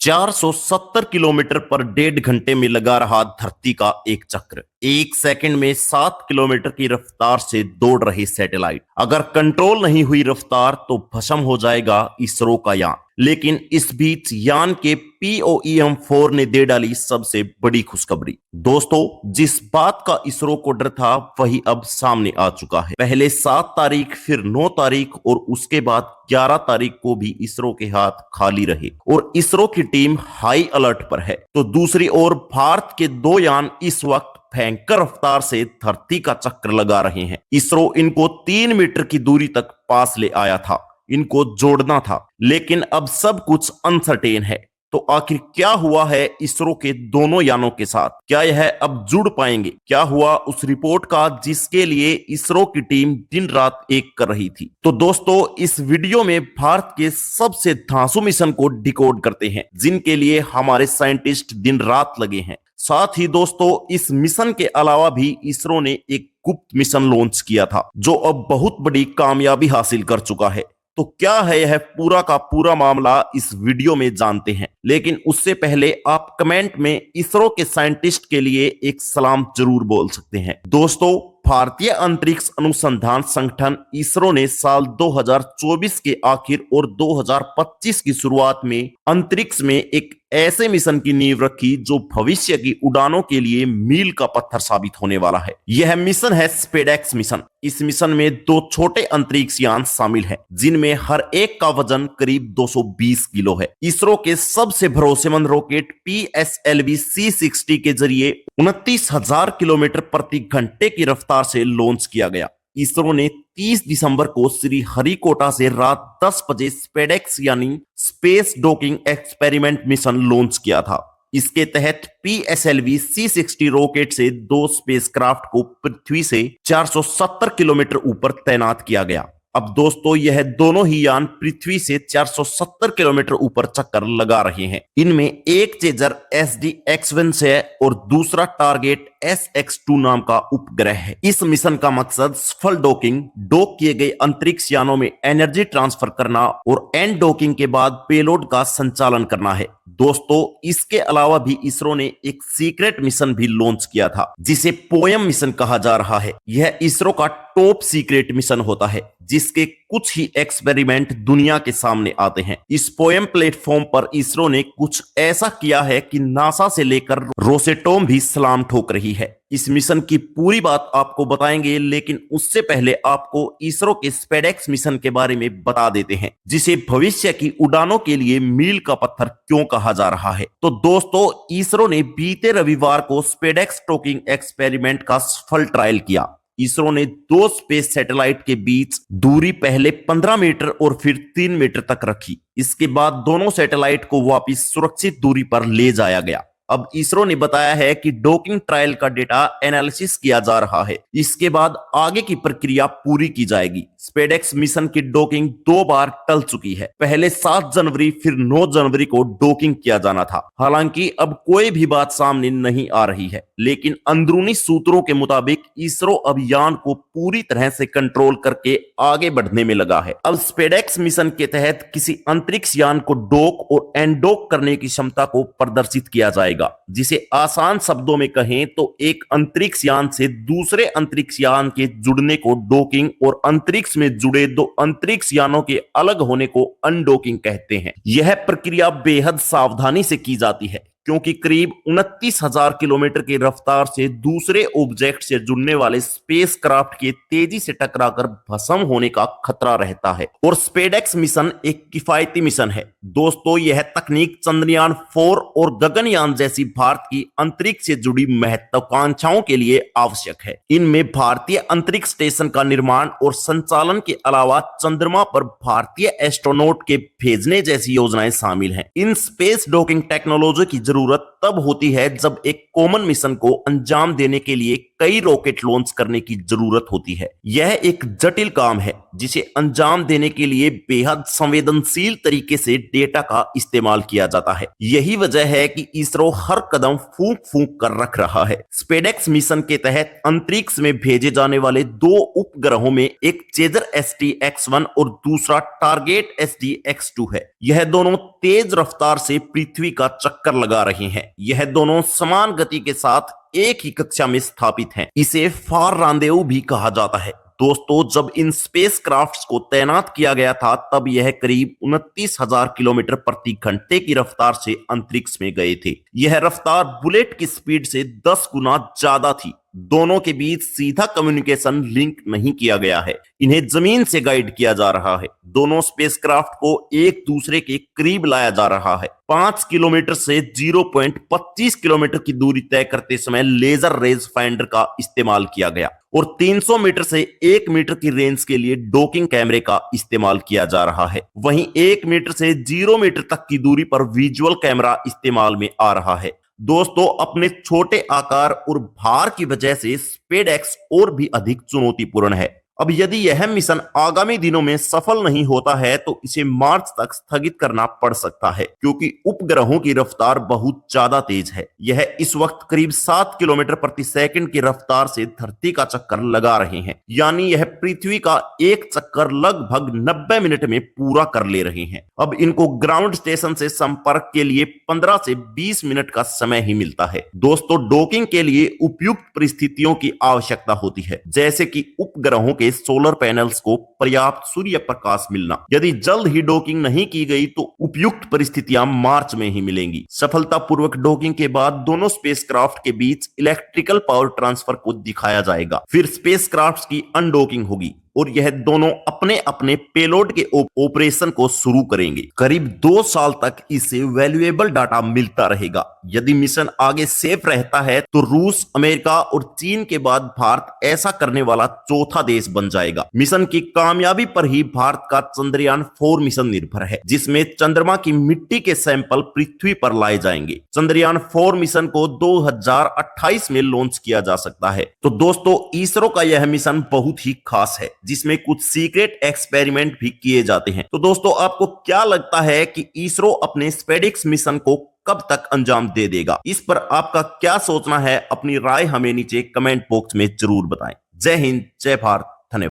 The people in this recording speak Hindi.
470 किलोमीटर पर 1.5 घंटे में लगा रहा धरती का एक चक्र। 1 सेकंड में 7 किलोमीटर की रफ्तार से दौड़ रही सैटेलाइट। अगर कंट्रोल नहीं हुई रफ्तार तो भस्म हो जाएगा इसरो का यान। लेकिन इस बीच यान के POEM-4 ने दे डाली सबसे बड़ी खुशखबरी। दोस्तों, जिस बात का इसरो को डर था वही अब सामने आ चुका है। पहले 7 तारीख, फिर 9 तारीख और उसके बाद 11 तारीख को भी इसरो के हाथ खाली रहे और इसरो की टीम हाई अलर्ट पर है। तो दूसरी ओर भारत के 2 यान इस वक्त भयंकर रफ्तार से धरती का चक्कर लगा रहे हैं। इसरो इनको 3 मीटर की दूरी तक पास ले आया था, इनको जोड़ना था, लेकिन अब सब कुछ अनसर्टेन है। तो आखिर क्या हुआ है इसरो के दोनों यानों के साथ? क्या यह अब जुड़ पाएंगे? क्या हुआ उस रिपोर्ट का जिसके लिए इसरो की टीम दिन रात एक कर रही थी? तो दोस्तों, इस वीडियो में भारत के सबसे धांसू मिशन को डिकोड करते हैं, जिनके लिए हमारे साइंटिस्ट दिन रात लगे हैं। साथ ही दोस्तों, इस मिशन के अलावा भी इसरो ने एक गुप्त मिशन लॉन्च किया था, जो अब बहुत बड़ी कामयाबी हासिल कर चुका है। तो क्या है यह पूरा का पूरा मामला, इस वीडियो में जानते हैं। लेकिन उससे पहले आप कमेंट में इसरो के साइंटिस्ट के लिए एक सलाम जरूर बोल सकते हैं। दोस्तों, भारतीय अंतरिक्ष अनुसंधान संगठन इसरो ने साल 2024 के आखिर और 2025 की शुरुआत में अंतरिक्ष में एक ऐसे मिशन की नींव रखी जो भविष्य की उड़ानों के लिए मील का पत्थर साबित होने वाला है। यह मिशन है स्पेडेक्स मिशन। इस मिशन में 2 छोटे अंतरिक्ष यान शामिल हैं, जिनमें हर एक का वजन करीब 220 किलो है। इसरो के सबसे भरोसेमंद रॉकेट PSLV C60 के जरिए 29,000 किलोमीटर प्रति घंटे की रफ्तार से लॉन्च किया गया। इसरो ने 30 दिसंबर को श्रीहरिकोटा से रात 10 बजे स्पेडेक्स यानी space docking experiment mission launch किया था। इसके तहत PSLV C60 रॉकेट से 2 स्पेसक्राफ्ट को पृथ्वी से 470 किलोमीटर ऊपर तैनात किया गया। अब दोस्तों, यह दोनों ही यान पृथ्वी से 470 किलोमीटर ऊपर चक्कर लगा रहे हैं। इनमें एक चेजर SDX-1 है और दूसरा टारगेट SX-2 नाम का उपग्रह है। इस मिशन का मकसद सफल डॉकिंग, डॉक किए गए अंतरिक्ष यानों में एनर्जी ट्रांसफर करना और एंड डॉकिंग के बाद पेलोड का संचालन करना है। दोस्तों, इसके अलावा भी इसरो ने एक सीक्रेट मिशन भी लॉन्च किया था, जिसे पोएम मिशन कहा जा रहा है। यह इसरो का टॉप सीक्रेट मिशन होता है, जिसके कुछ ही एक्सपेरिमेंट दुनिया के सामने आते हैं। इस पोएम प्लेटफॉर्म पर इसरो ने कुछ ऐसा किया है कि नासा से लेकर रोसेटोम भी सलाम ठोक रही है। इस मिशन की पूरी बात आपको बताएंगे, लेकिन उससे पहले आपको इसरो के स्पेडेक्स मिशन के बारे में बता देते हैं, जिसे भविष्य की उड़ानों के लिए मील का पत्थर क्यों कहा जा रहा है। तो दोस्तों, इसरो ने बीते रविवार को स्पेडेक्स डॉकिंग एक्सपेरिमेंट का सफल ट्रायल किया। इसरो ने 2 स्पेस सैटेलाइट के बीच दूरी पहले 15 मीटर और फिर 3 मीटर तक रखी। इसके बाद दोनों सैटेलाइट को वापस सुरक्षित दूरी पर ले जाया गया। अब इसरो ने बताया है कि डॉकिंग ट्रायल का डेटा एनालिसिस किया जा रहा है। इसके बाद आगे की प्रक्रिया पूरी की जाएगी। स्पेडेक्स मिशन की डॉकिंग 2 बार टल चुकी है। पहले 7 जनवरी फिर 9 जनवरी को डॉकिंग किया जाना था। हालांकि अब कोई भी बात सामने नहीं आ रही है, लेकिन अंदरूनी सूत्रों के मुताबिक इसरो अब यान को पूरी तरह से कंट्रोल करके आगे बढ़ने में लगा है। अब स्पेडेक्स मिशन के तहत किसी अंतरिक्ष यान को डॉक और एनडॉक करने की क्षमता को प्रदर्शित किया जाएगा, जिसे आसान शब्दों में कहें तो एक अंतरिक्ष यान से दूसरे अंतरिक्ष यान के जुड़ने को डॉकिंग और अंतरिक्ष में जुड़े 2 अंतरिक्ष यानों के अलग होने को अनडॉकिंग कहते हैं। यह प्रक्रिया बेहद सावधानी से की जाती है, क्योंकि करीब 29,000 किलोमीटर की रफ्तार से दूसरे ऑब्जेक्ट से जुड़ने वाले स्पेसक्राफ्ट के तेजी से टकराकर भस्म होने का खतरा रहता है। और स्पेडेक्स मिशन एक किफायती मिशन है। दोस्तों, यह तकनीक चंद्रयान 4 और गगनयान जैसी भारत की अंतरिक्ष से जुड़ी महत्वाकांक्षाओं के लिए आवश्यक है। इनमें भारतीय अंतरिक्ष स्टेशन का निर्माण और संचालन के अलावा चंद्रमा पर भारतीय एस्ट्रोनॉट के भेजने जैसी योजनाएं शामिल हैं। इन स्पेस डॉकिंग टेक्नोलॉजी की जरूरत तब होती है जब एक कॉमन मिशन को अंजाम देने के लिए कई रॉकेट लॉन्च करने की जरूरत होती है। यह एक जटिल काम है जिसे अंजाम देने के लिए बेहद संवेदनशील तरीके से डेटा का इस्तेमाल किया जाता है। यही वजह है कि इसरो हर कदम फूंक फूंक कर रख रहा है। स्पेडेक्स मिशन के तहत अंतरिक्ष में भेजे जाने वाले 2 उपग्रहों में एक चेजर STX-1 और दूसरा टारगेट STX-2 है। यह दोनों तेज रफ्तार से पृथ्वी का चक्कर लगा रहे हैं। यह दोनों समान गति के साथ एक ही कक्षा में स्थापित हैं। इसे फार रांदेवू भी कहा जाता है। दोस्तों, जब इन स्पेसक्राफ्ट्स को तैनात किया गया था तब यह करीब 29,000 किलोमीटर प्रति घंटे की रफ्तार से अंतरिक्ष में गए थे। यह रफ्तार बुलेट की स्पीड से 10 गुना ज्यादा थी। दोनों के बीच सीधा कम्युनिकेशन लिंक नहीं किया गया है। इन्हें जमीन से गाइड किया जा रहा है। दोनों स्पेसक्राफ्ट को एक दूसरे के करीब लाया जा रहा है। 5 किलोमीटर से 0.25 किलोमीटर की दूरी तय करते समय लेजर रेज फाइंडर का इस्तेमाल किया गया और 300 मीटर से 1 मीटर की रेंज के लिए डॉकिंग कैमरे का इस्तेमाल किया जा रहा है। वहीं 1 मीटर से 0 मीटर तक की दूरी पर विजुअल कैमरा इस्तेमाल में आ रहा है। दोस्तों, अपने छोटे आकार और भार की वजह से स्पेडएक्स और भी अधिक चुनौतीपूर्ण है। अब यदि यह मिशन आगामी दिनों में सफल नहीं होता है तो इसे मार्च तक स्थगित करना पड़ सकता है, क्योंकि उपग्रहों की रफ्तार बहुत ज्यादा तेज है। यह इस वक्त करीब 7 किलोमीटर प्रति सेकंड की रफ्तार से धरती का चक्कर लगा रहे हैं, यानी यह पृथ्वी का एक चक्कर लगभग 90 मिनट में पूरा कर ले रहे हैं। अब इनको ग्राउंड स्टेशन से संपर्क के लिए 15 से 20 मिनट का समय ही मिलता है। दोस्तों, डॉकिंग के लिए उपयुक्त परिस्थितियों की आवश्यकता होती है, जैसे कि उपग्रहों के सोलर पैनल्स को पर्याप्त सूर्य प्रकाश मिलना। यदि जल्द ही डॉकिंग नहीं की गई तो उपयुक्त परिस्थितियां मार्च में ही मिलेंगी। सफलतापूर्वक डॉकिंग के बाद दोनों स्पेसक्राफ्ट के बीच इलेक्ट्रिकल पावर ट्रांसफर को दिखाया जाएगा। फिर स्पेसक्राफ्ट की अनडॉकिंग होगी और यह दोनों अपने अपने पेलोड के ऑपरेशन को शुरू करेंगे। करीब 2 साल तक इसे वैल्यूएबल डाटा मिलता रहेगा। यदि मिशन आगे सेफ रहता है तो रूस, अमेरिका और चीन के बाद भारत ऐसा करने वाला चौथा देश बन जाएगा। मिशन की कामयाबी पर ही भारत का चंद्रयान 4 मिशन निर्भर है, जिसमें चंद्रमा की मिट्टी के सैंपल पृथ्वी पर लाए जाएंगे। चंद्रयान 4 मिशन को 2028 में लॉन्च किया जा सकता है। तो दोस्तों, इसरो का यह मिशन बहुत ही खास है, जिसमें कुछ सीक्रेट एक्सपेरिमेंट भी किए जाते हैं। तो दोस्तों, आपको क्या लगता है कि इसरो अपने स्पेडिक्स मिशन को कब तक अंजाम दे देगा? इस पर आपका क्या सोचना है? अपनी राय हमें नीचे कमेंट बॉक्स में जरूर बताएं। जय हिंद, जय भारत, धन्यवाद।